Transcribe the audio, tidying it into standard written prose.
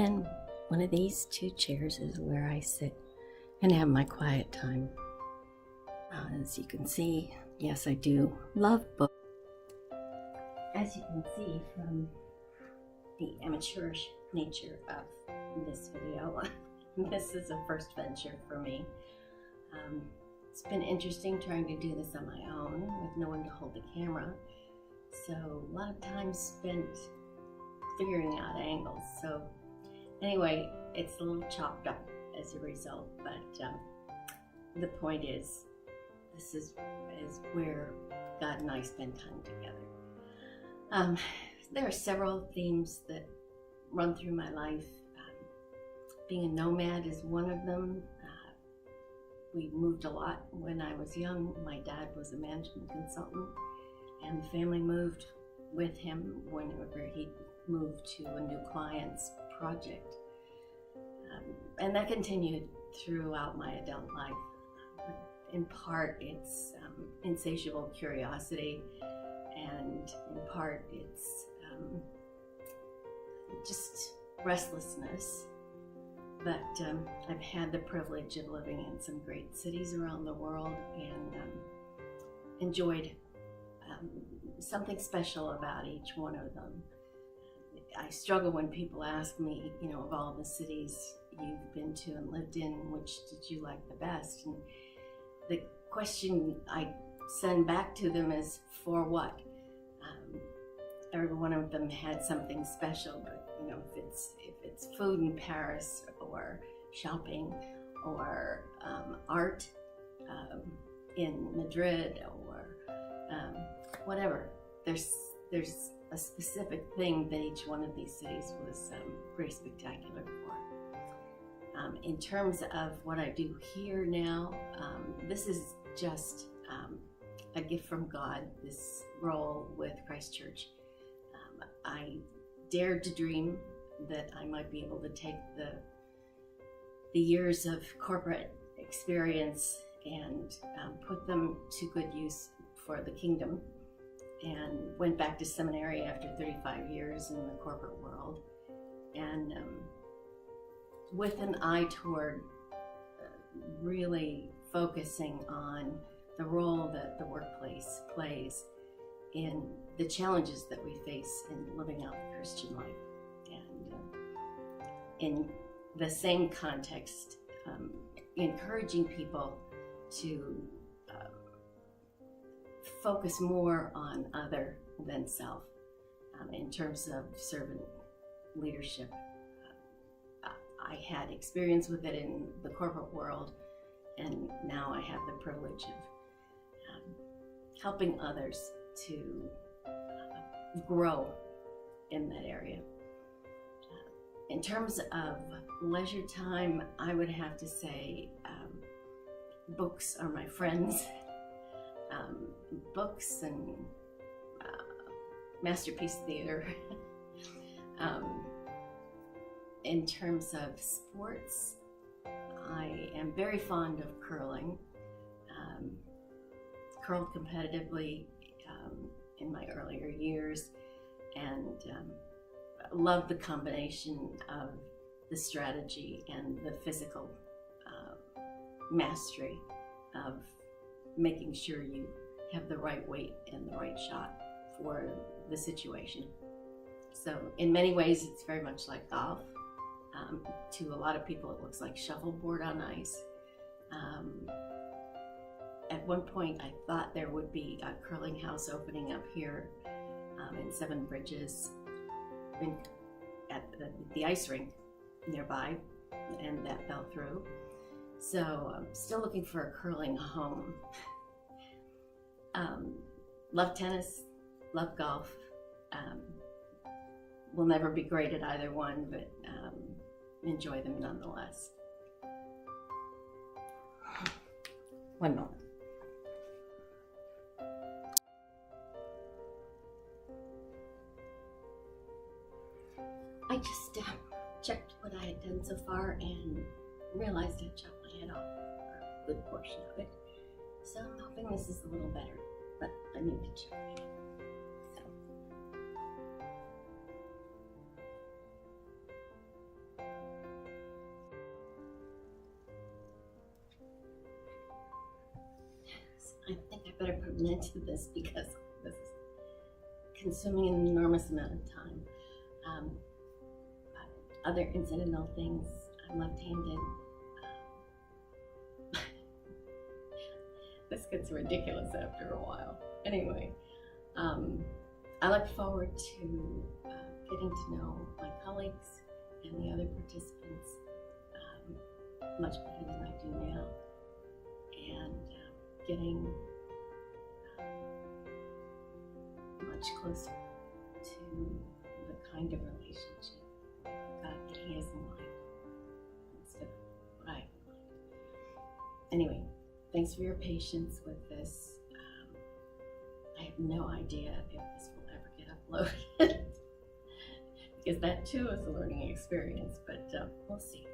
And one of these two chairs is where I sit and have my quiet time. As you can see, yes, I do love books. As you can see from the amateurish nature of this video, this is a first venture for me. It's been interesting trying to do this on my own with no one to hold the camera. So a lot of time spent figuring out angles. So anyway, it's a little chopped up as a result, but the point is, this is where God and I spend time together. There are several themes that run through my life. Being a nomad is one of them. We moved a lot when I was young. My dad was a management consultant, and the family moved with him whenever he moved to a new client's project. And that continued throughout my adult life. In part, it's insatiable curiosity, and in part, it's just restlessness. But I've had the privilege of living in some great cities around the world and enjoyed something special about each one of them. I struggle when people ask me, of all the cities you've been to and lived in, which did you like the best? And the question I send back to them is, for what? Every one of them had something special, but if it's food in Paris or shopping or art in Madrid or whatever, there's a specific thing that each one of these cities was pretty spectacular for. In terms of what I do here now, this is just a gift from God, this role with Christ Church. I dared to dream that I might be able to take the years of corporate experience and put them to good use for the kingdom, and went back to seminary after 35 years in the corporate world, and with an eye toward really focusing on the role that the workplace plays in the challenges that we face in living out the Christian life. And in the same context, encouraging people to focus more on other than self in terms of servant leadership. I had experience with it in the corporate world, and now I have the privilege of helping others to grow in that area. In terms of leisure time, I would have to say books are my friends. Books and masterpiece theater. In terms of sports, I am very fond of curling. Curled competitively in my earlier years, and love the combination of the strategy and the physical mastery of making sure you have the right weight and the right shot for the situation. So in many ways, it's very much like golf. To a lot of people, it looks like shuffleboard on ice. At one point, I thought there would be a curling house opening up here in Seven Bridges at the ice rink nearby, and that fell through. So I'm still looking for a curling home. Love tennis, love golf. Will never be great at either one, but enjoy them nonetheless. One moment. I just checked what I had done so far and realized I chopped my head off a good portion of it. So I'm hoping this is a little better, but I need to check. So I think I better put an end to this because this is consuming an enormous amount of time. Other incidental things, I'm left-handed. This gets ridiculous after a while. Anyway, I look forward to getting to know my colleagues and the other participants much better than I do now, and getting much closer to the kind of relationship God that He has in mind instead of what I have in mind. Anyway, thanks for your patience with this. I have no idea if this will ever get uploaded because that too is a learning experience, but we'll see.